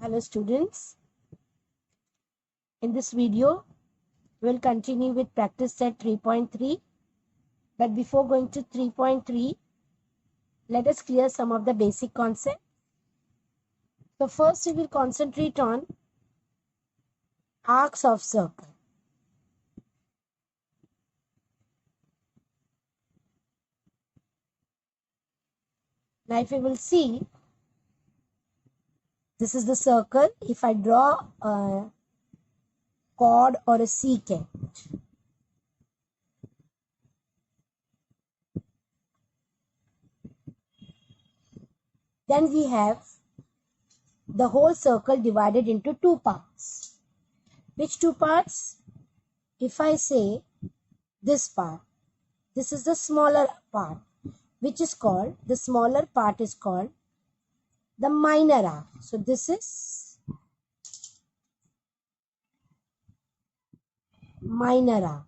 Hello students, in this video we'll continue with practice set 3.3, but before going to 3.3 let us clear some of the basic concepts. So first we will concentrate on arcs of circle. Now if you will see, this is the circle. If I draw a chord or a secant, then we have the whole circle divided into two parts. Which two parts? If I say this part, this is the smaller part, which is called, the smaller part is called the minor arc. So this is minor arc.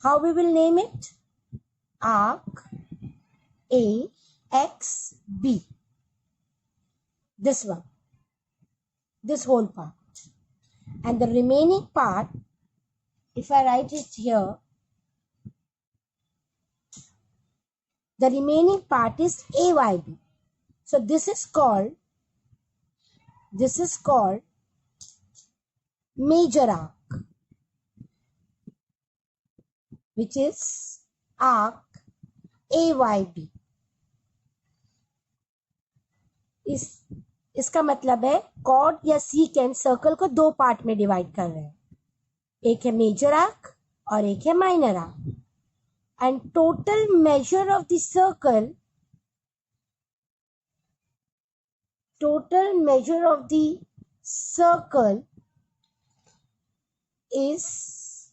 How we will name it? Arc AXB. This one, this whole part. And the remaining part, if I write it here, the remaining part is AYB. So this is called major arc, which is arc AYB. इसका मतलब है cord या secant circle को दो part में divide कर रहे हैं. एक है मेजर आर्क और एक है minor arc. And total measure of the circle is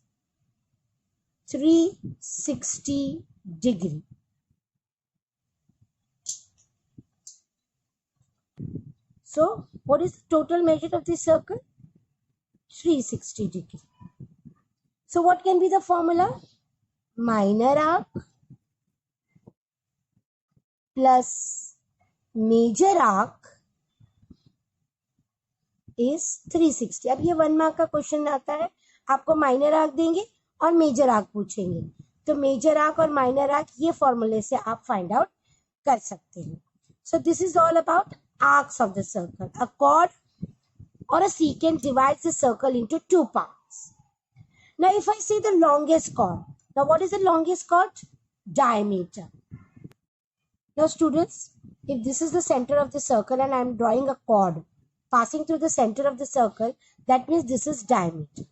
360 degree. So what is the total measure of the circle? 360 degree. So what can be the formula? Minor arc plus major arc is 360. अब ये 1 mark का question आता है, आपको minor arc देंगे और major arc पूछेंगे, तो मेजर आर्क और माइनर आर्क ये फॉर्मूले से आप फाइंड आउट कर सकते हैं. सो this is all about arcs of the circle. A chord or a secant divides the circle into two parts. Now if I say the longest chord, now what is the longest chord? Diameter. Now students, if this is the center of the circle and I am drawing a chord passing through the center of the circle, that means this is diameter.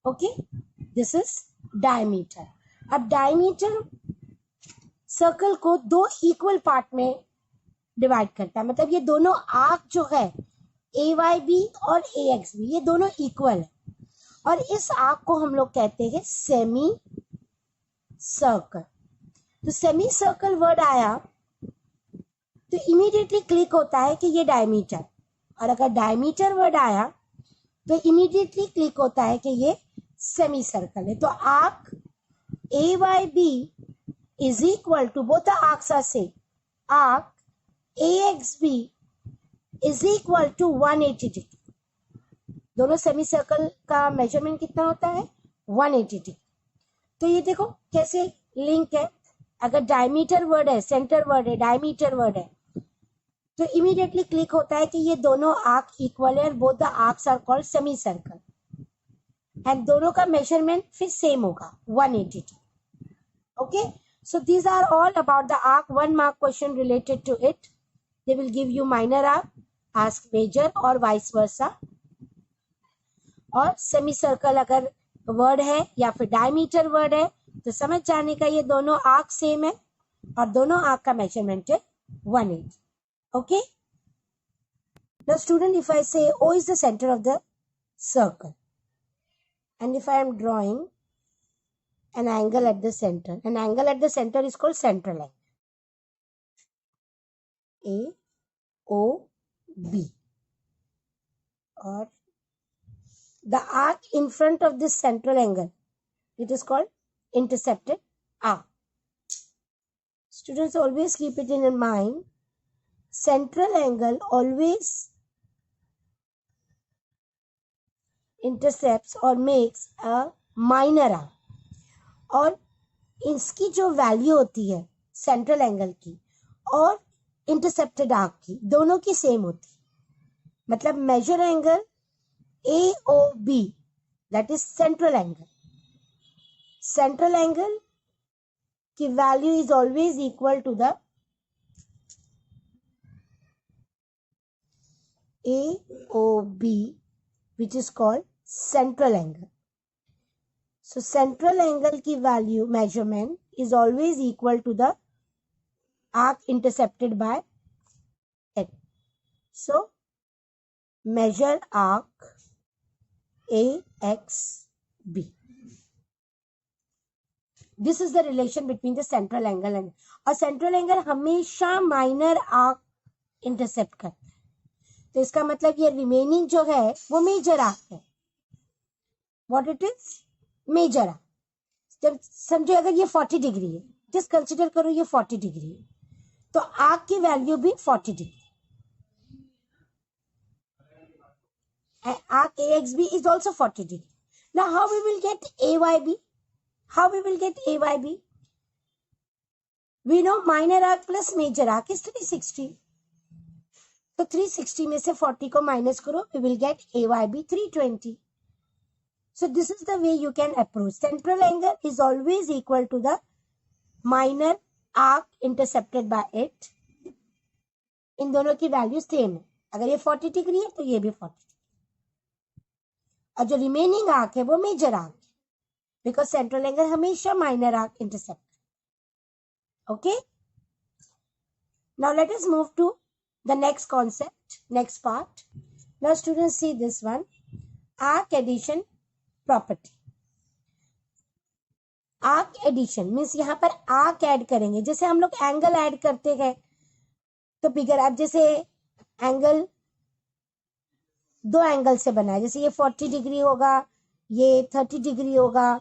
Okay, this is diameter. अब diameter circle को दो equal part में divide करता है, मतलब ये दोनों arc जो है AYB और AXB ये दोनों इक्वल है, और इस आर्क को हम लोग कहते हैं सेमी सर्कल. तो सेमी सर्कल वर्ड आया तो इमीडिएटली क्लिक होता है कि ये डायमीटर, और अगर डायमीटर वर्ड आया तो इमीडिएटली क्लिक होता है कि ये सेमी सर्कल है. तो arc AYB is equal to, both the arcs are same, arc AXB is equal to 180 degree. दोनों सेमी सर्कल का मेजरमेंट कितना होता है? 180 डिग्री. तो ये देखो कैसे लिंक है. अगर डायमीटर वर्ड है, सेंटर वर्ड है, डायमीटर वर्ड है, तो इमीडिएटली क्लिक होता है कि ये दोनों आर्क इक्वल है, both the arcs are called semi circle, and दोनों का मेजरमेंट फिर सेम होगा 180 degree. Okay, so these are all about the arc. 1 mark question related to it. They will give you minor arc, ask major और vice versa. और semi circle अगर word है या फिर डायमीटर वर्ड है तो समझ जाने का ये दोनों आर्क सेम है और दोनों आर्क का मेजरमेंट है 180. Okay? Now student, if I say O is the center of the circle, and if I am drawing an angle at the center, an angle at the center is called central angle. AOB, or the arc in front of this central angle, it is called intercepted arc. Students, always keep it in mind, central angle always intercepts or makes a minor arc, और इसकी जो value होती है central angle की और intercepted arc की, दोनों की सेम होती है. मतलब major angle AOB, that is central angle. Central angle की value is always equal to the AOB, which is called central angle. So central angle की value measurement is always equal to the arc intercepted by it. So measure arc AXB. This is the relation between the central angle and, और central angle हमेशा minor arc intercept करता है. तो इसका मतलब ये remaining जो है वो मेजर आर्क है. What it is? Major arc. जब समझो अगर ये 40 डिग्री है, जस्ट कंसिडर करो ये 40 डिग्री है, तो आर्क की वैल्यू भी 40 degree. Arc AXB is also 40 degree. Now how we will get AYB? How we will get AYB? We know minor arc plus major arc is 360. तो 360 में से 40 को माइनस करो, we will get AYB 320. So this is the way you can approach. Central angle is always equal to the minor arc intercepted by it. इन दोनों की value same है. अगर ये 40 डिग्री है तो ये भी 40. और जो रिमेनिंग आर्क है वो मेजर आर्क है, बिकॉज सेंट्रल एंगल हमेशा minor arc intercept. Okay, now let us move to the next concept, next part. Now students see this one, arc addition property. Arc addition means यहाँ पर arc add करेंगे. जैसे हम लोग angle add करते हैं तो बिगर, आप जैसे एंगल दो एंगल से बना है, जैसे ये 40 डिग्री होगा, ये 30 डिग्री होगा.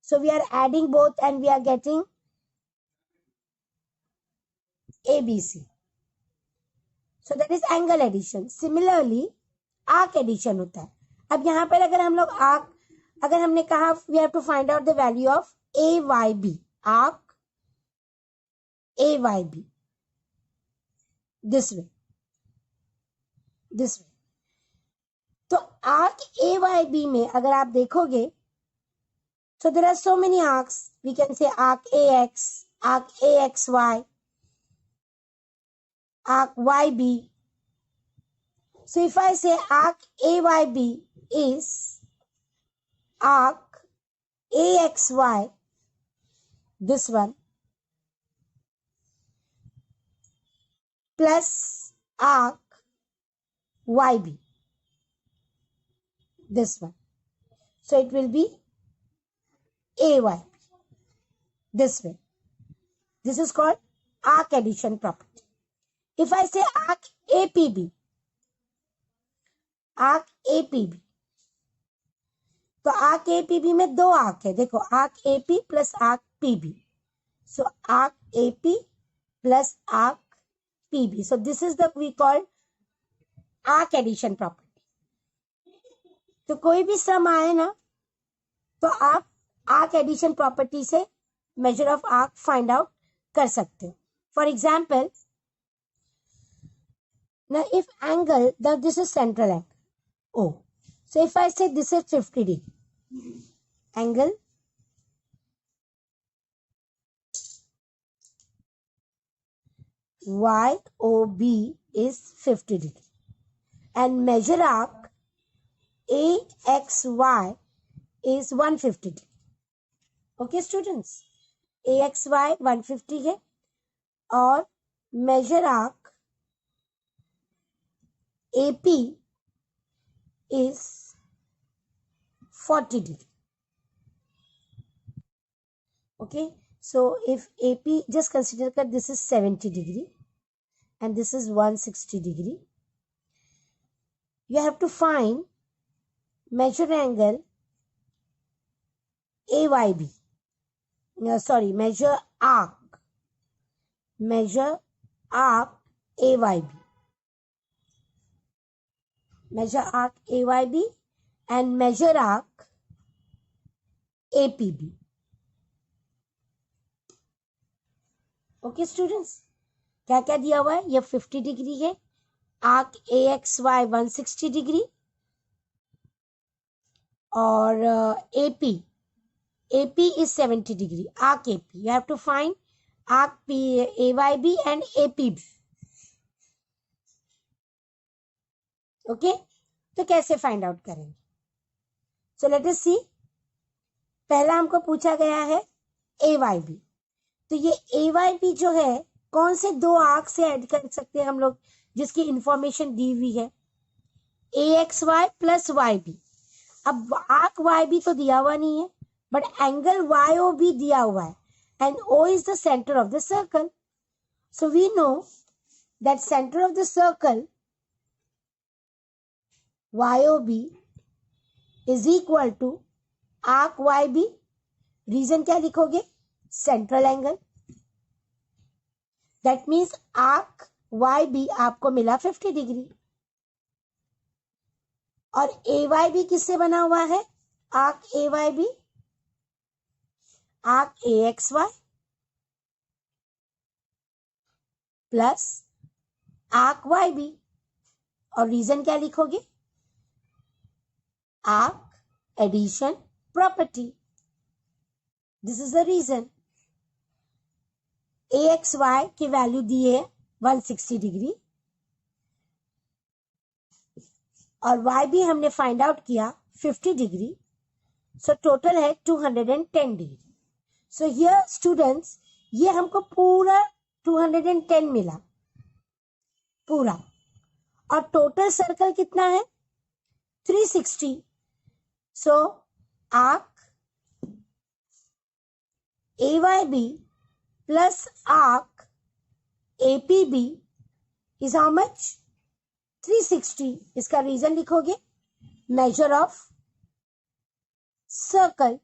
So we are adding both and we are getting ABC. So that is angle addition. Similarly, arc addition होता है. अब यहाँ पर अगर हम लोग arc, अगर हमने कहा we have to find out the value of AYB, arc AYB, this way. तो arc AYB में अगर आप देखोगे, so there are so many arcs. We can say arc AX, arc AXY, arc YB. So if I say arc AYB is arc AXY, this one, plus arc YB, this one. So it will be AYB, this way. This is called arc addition property. If I say arc APB, तो arc APB में दो arc है. देखो, arc AP plus arc PB. So arc AP plus arc PB. So this is the we call arc addition property. तो कोई भी सम आए ना, तो आप आर्क एडिशन प्रॉपर्टी से measure of arc find out कर सकते हो. For example, now if angle, now this is central angle O. So if I say this is 50 degree, angle YOB is 50 degree and measure arc AXY is 150 degree. Okay students, AXY 150 है और measure arc AP is 40 degree. Okay, so if AP, just consider that this is 70 degree and this is 160 degree. You have to find measure angle AYB. Measure arc AYB. Measure arc AYB and measure arc APB. Okay students, क्या क्या दिया हुआ है? ये 50 degree है, arc AXY 160 degree, और AP is 70 degree. Arc AP. You have to find arc AYB and APB. Okay? तो कैसे फाइंड आउट करेंगे? सो लेट अस सी. पहला हमको पूछा गया है AYB. तो ये AYB जो है, कौन से दो आर्क से ऐड कर सकते हैं हम लोग जिसकी इंफॉर्मेशन दी हुई है? AXY plus YB. अब आर्क YB तो दिया हुआ नहीं है, but angle YOB दिया हुआ है, and O is the center of the circle. So we know that center of the circle YOB is equal to arc YB. Reason क्या लिखोगे? Central angle. That means arc YB आपको मिला 50 degree, और AYB किससे बना हुआ है? Arc AYB arc AXY plus arc YB. और रीजन क्या लिखोगे? Arc addition property. This is the reason. AXY की वैल्यू दी है 160 डिग्री, और YB हमने फाइंड आउट किया 50 डिग्री. सो टोटल है 210 डिग्री. सो हियर स्टूडेंट्स, ये हमको पूरा 210 मिला पूरा, और टोटल सर्कल कितना है? 360. So arc AYB plus arc APB is how much? 360. इसका रीजन लिखोगे? Major of circle.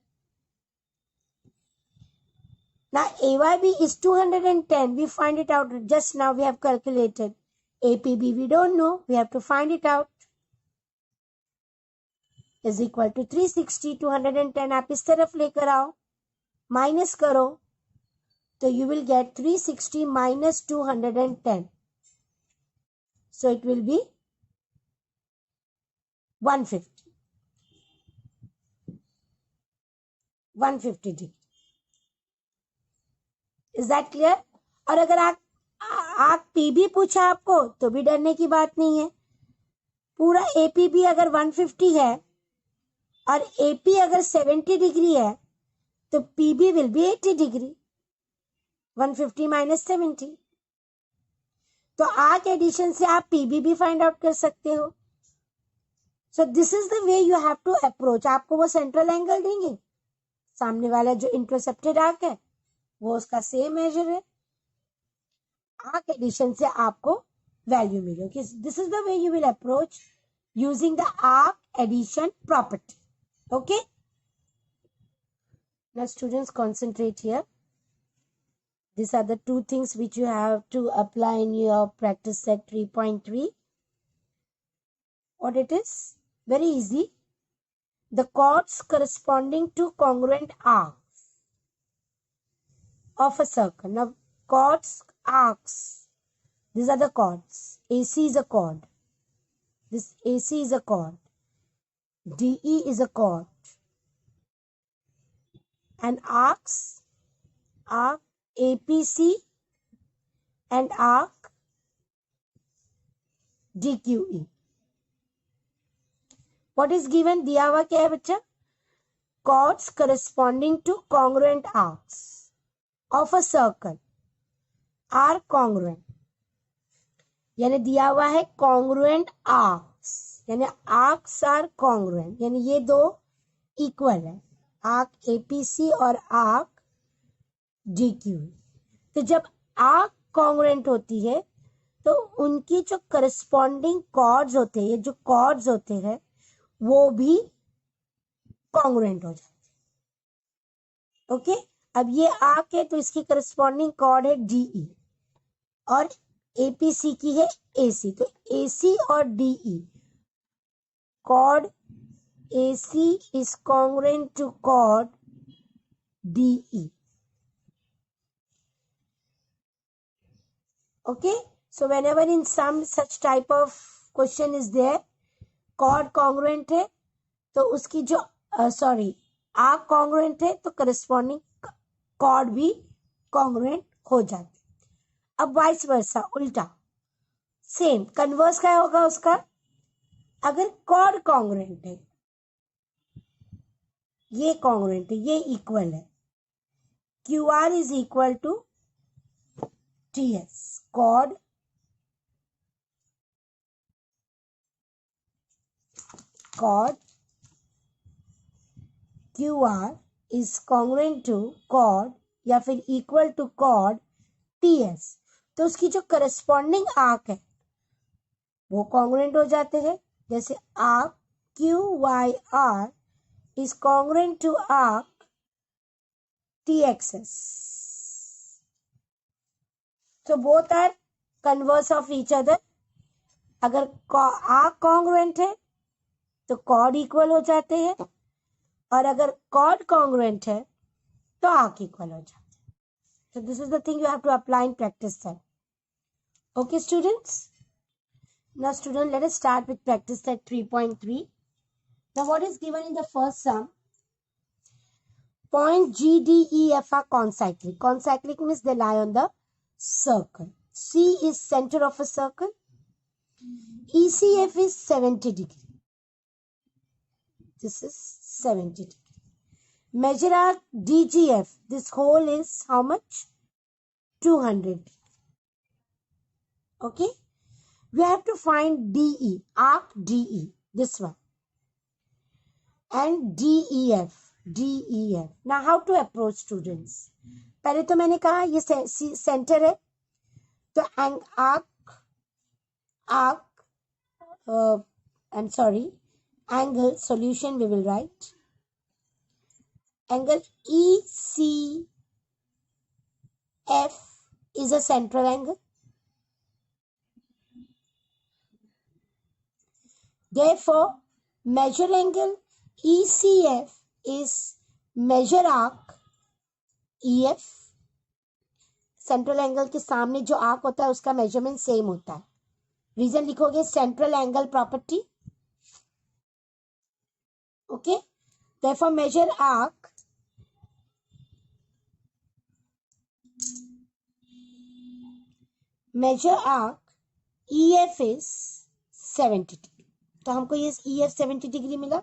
Now AYB is 210. We find it out just now. We have calculated. APB we don't know. We have to find it out. Is equal to 360. 210 आप इस तरफ लेकर आओ, minus करो, तो you will get 360 minus 210. So it will be 150. 150 degree. Is that clear? और अगर आप PB पूछा आपको तो भी डरने की बात नहीं है. पूरा APB अगर 150 है और AP अगर 70 डिग्री है तो PB will be 80 degree. 150 minus 70. तो आर्क एडिशन से आप PB भी फाइंड आउट कर सकते हो. So this is the way you have to approach. आपको वो सेंट्रल एंगल देंगे, सामने वाला जो इंटरसेप्टेड आर्क है वो उसका सेम मेजर है. आर्क एडिशन से आपको वैल्यू मिलेगी. This is the way you will approach using the arc addition property. Okay, now students concentrate here. These are the two things which you have to apply in your practice set 3.3. What it is? Very easy. The chords corresponding to congruent arcs of a circle. Now chords, arcs, these are the chords. AC is a chord. This AC is a chord. DE is a chord. And arcs, arc APC and arc DQE. What is given? दिया हुआ क्या है बच्चा? Chords corresponding to congruent arcs of a circle are congruent. यानी दिया हुआ है congruent arcs, यानी arcs are congruent, यानी ये दो इक्वल है, आर्क APC और आर्क DQE. तो जब आर्क कॉन्ग्रुएंट होती है तो उनकी जो करस्पॉन्डिंग कॉर्ड्स होते हैं, जो कॉर्ड्स होते हैं वो भी कॉन्ग्रुएंट हो जाते हैं. ओके, अब ये आर्क है तो इसकी करस्पॉन्डिंग कॉर्ड है DE और APC की है AC. तो AC और DE chord AC is congruent to chord DE. Okay, so whenever in some such type of question is there, chord congruent है तो उसकी जो आर्क congruent है तो corresponding chord भी congruent हो जाते. अब वाइस वर्सा, उल्टा सेम. कन्वर्स क्या होगा उसका? अगर chord congruent है, ये congruent है, ये इक्वल है, QR is equal to TS. chord QR is congruent to chord या फिर equal to chord TS. तो उसकी जो करस्पॉन्डिंग आर्क है वो कॉन्ग्रुएंट हो जाते हैं. जैसे arc QYR is congruent to arc TXS. So both are converse of each other. अगर आर्क कॉन्ग्रुएंट है तो कॉर्ड इक्वल हो जाते हैं, और अगर कॉर्ड कॉन्ग्रुएंट है तो आर्क इक्वल हो जाते हैं. So this is the thing you have to apply in practice set. Okay, students? Now, student, let us start with practice set 3.3. Now, what is given in the first sum? Point G, D, E, F are concyclic. Concyclic means they lie on the circle. C is center of a circle. ECF is 70 degree. This is 70 degree. Measure arc DGF. This hole is how much? 200. Okay. We have to find DE, arc DE, this one. And DEF. Now how to approach, students? पहले तो मैंने कहा ये centre है, तो angle solution we will write. Angle ECF is a central angle. Therefore, measure angle ECF is measure arc EF. Central angle के सामने जो आर्क होता है उसका मेजरमेंट सेम होता है. रीजन लिखोगे central angle property. Okay, therefore measure arc EF is 70 degree. तो हमको ये EF 70 डिग्री मिला.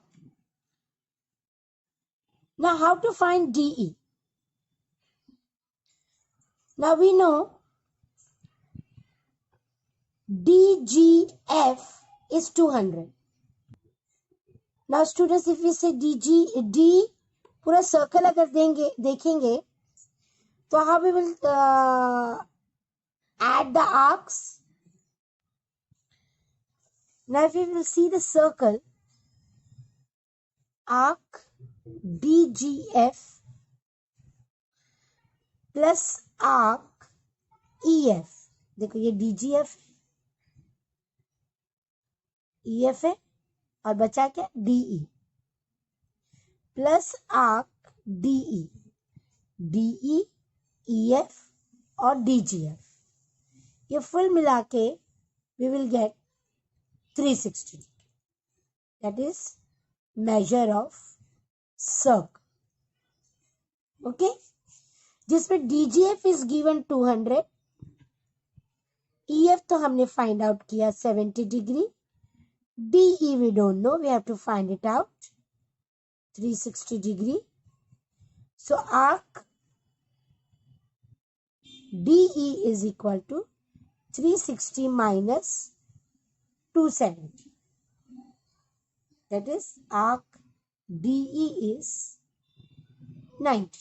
Now how to find DE? Now we know DGF is 200. Now students, if we say D पूरा circle अगर देखेंगे तो how we will add the arcs? Now if we will see the circle, arc DGF plus arc EF. देखो ये DGF EF है और बचा क्या? DE plus arc DE EF और DGF. ये फुल मिला के we will get 360 degree. That is measure of circle. Okay, जिसमें DGF is given 200, EF तो हमने find out किया 70 degree, DE we don't know, we have to find it out, 360 degree. So arc DE is equal to 360 minus 270. That is arc DE is 90.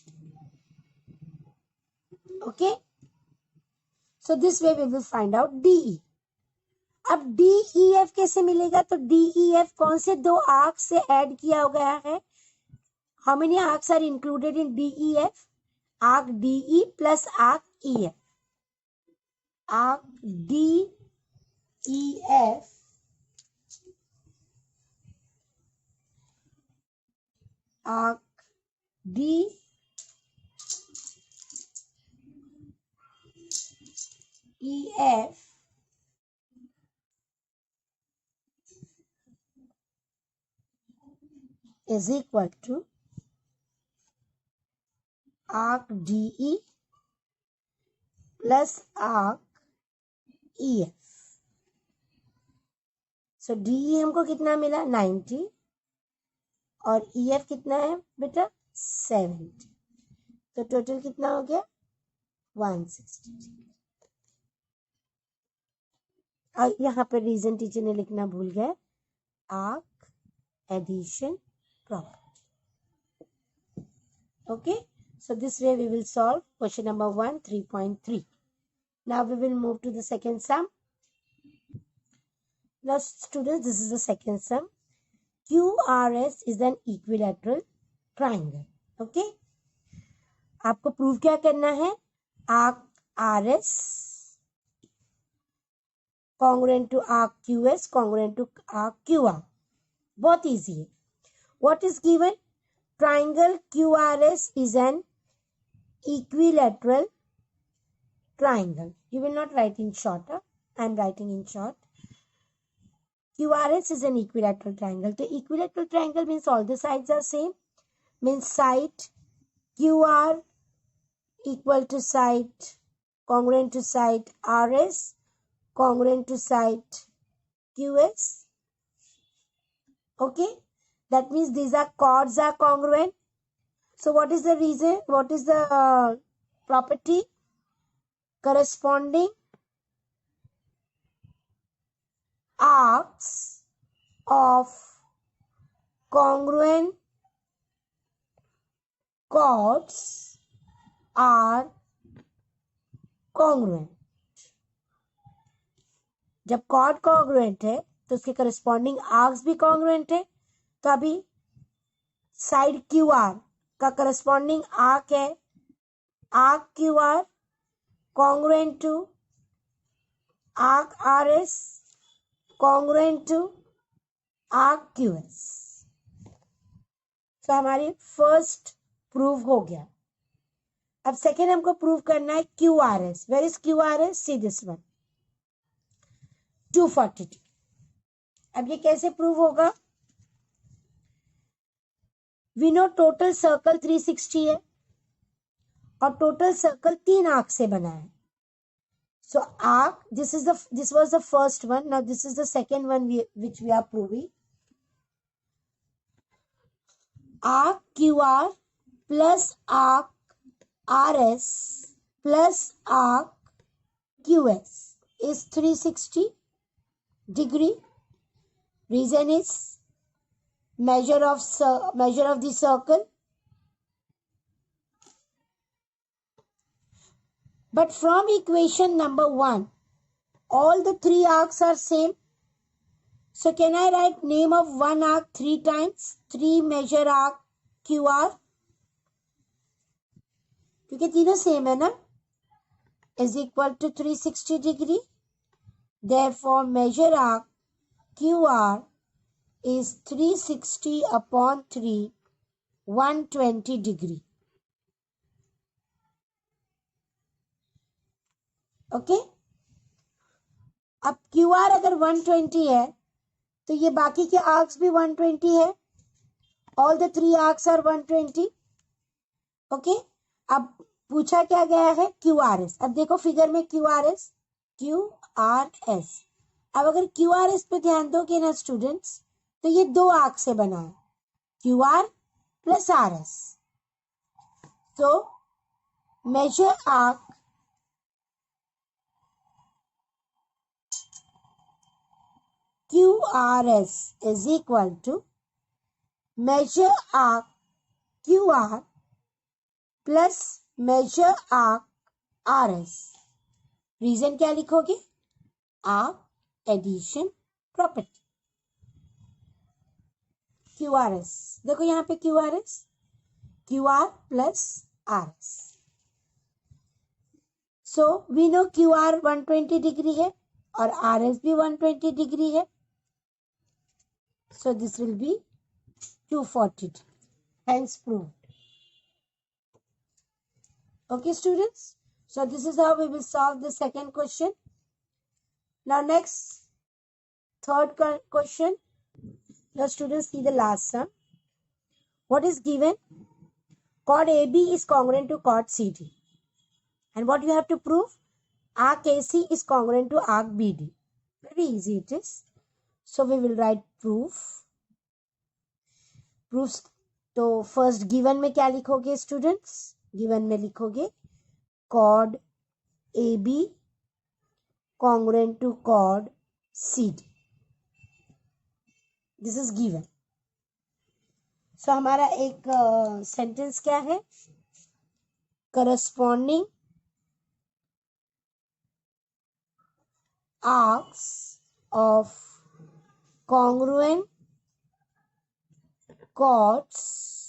Okay. So this way we will find out DE. अब DEF कैसे मिलेगा? तो DEF कौन से दो arc से add किया गया है? How many arcs are included in DEF? Arc DE plus arc EF. Arc DEF arc D EF is equal to arc DE plus arc EF. So DE हमको कितना मिला 90 और EF कितना है बेटा 70, तो टोटल कितना हो गया 160। और यहाँ पर रीजन टीचर ने लिखना भूल गए, arc addition property. Okay, so this way we will solve question number 1 3.3. Now we will move to the second sum. Now students, this is the second sum. QRS is an equilateral triangle. Okay, आपको prove क्या करना है, arc RS congruent to arc QS congruent to arc QR. बहुत easy है. What is given? Triangle QRS is an equilateral triangle. You will not write in short. I am writing in short. QRS is an equilateral triangle. The equilateral triangle means all the sides are same. Means side QR equal to side congruent to side RS congruent to side QS. Okay, that means these are chords are congruent. So what is the reason? What is the property? Corresponding arcs of congruent chords are congruent. जब chord congruent है तो उसके corresponding arcs भी congruent है. तो अभी side QR का corresponding arc है arc QR congruent to arc RS congruent to arc QS. तो हमारी फर्स्ट प्रूव हो गया. अब सेकेंड हमको प्रूव करना है QRS. Where is QRS? See this one 242. अब ये कैसे प्रूव होगा? वी नो टोटल सर्कल 360 है और टोटल सर्कल 3 आर्क से बना है. सो arc, this was the first one. Now this is the second one which we are proving. Arc QR plus arc RS plus arc QS is 360 degree. Reason is measure of the circle. But from equation number 1, all the 3 arcs are same. So can I write name of one arc 3 times? 3 measure arc QR. क्योंकि तीनों same है ना, is equal to 360 degree. Therefore measure arc QR is 360 upon 3, 120 degree. Okay, अब QR अगर 120 है तो ये बाकी के आर्क्स भी 120 है. All the 3 arcs are 120. Okay, अब पूछा क्या गया है QRS. अब देखो फिगर में QRS. अब अगर QRS पे ध्यान दोगे ना स्टूडेंट्स, तो ये 2 आर्क से बना है QR प्लस RS. तो major arc QRS is equal to measure arc QR plus measure arc RS. Reason क्या लिखोगे? Arc addition property. QRS देखो यहाँ पे QRS QR plus RS. So we know QR 120 degree है और RS भी 120 degree है. So this will be 240. hence proved. Okay, students. So this is how we will solve the second question. Now next, third question. Now students, see the last sum. What is given? Chord AB is congruent to chord CD. And what you have to prove? Arc AC is congruent to arc BD. Very easy it is. So we will write proof. Proofs. तो first given में क्या लिखोगे students? Given में लिखोगे chord AB congruent to chord CD. This is given. So हमारा एक sentence क्या है? Corresponding arcs of congruent chords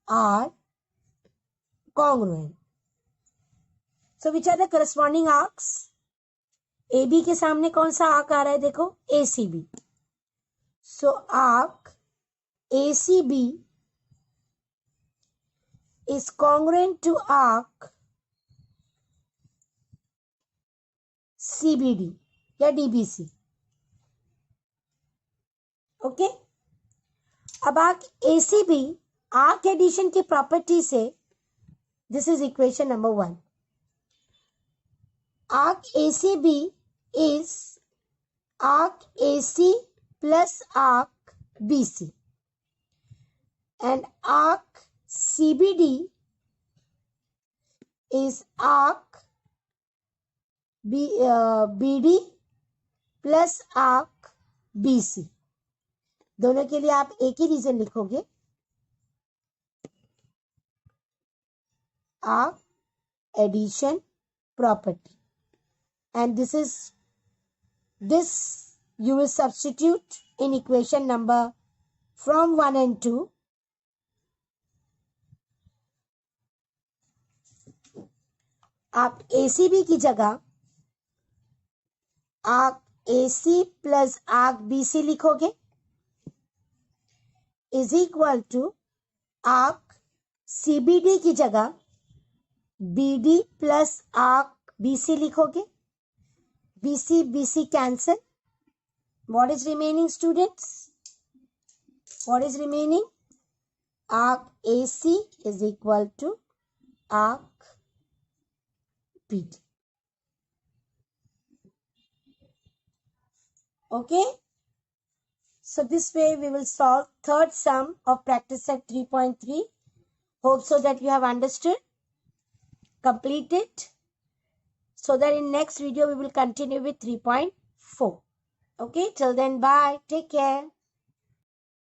are congruent. So which are the corresponding arcs? AB के सामने कौन सा आर्क आ रहा है? देखो ACB. So arc ACB is congruent to arc CBD या DBC. ओके. अब आर्क ACB आर्क एडिशन की प्रॉपर्टी से, this is equation number 1. Arc ACB is arc AC plus arc BC, and arc CBD is arc BD plus arc BC. दोनों के लिए आप एक ही reason लिखोगे, arc addition property, and this you will substitute in equation number from 1 and 2. आप ACB की जगह arc AC plus arc BC लिखोगे is equal to arc CBD की जगह BD plus arc BC लिखोगे. BC cancel. What is remaining, students? What is remaining? Arc AC is equal to arc BD. Okay. So this way we will solve third sum of practice set 3.3. Hope so that you have understood. Complete it. So that in next video we will continue with 3.4. Okay, till then, bye. Take care.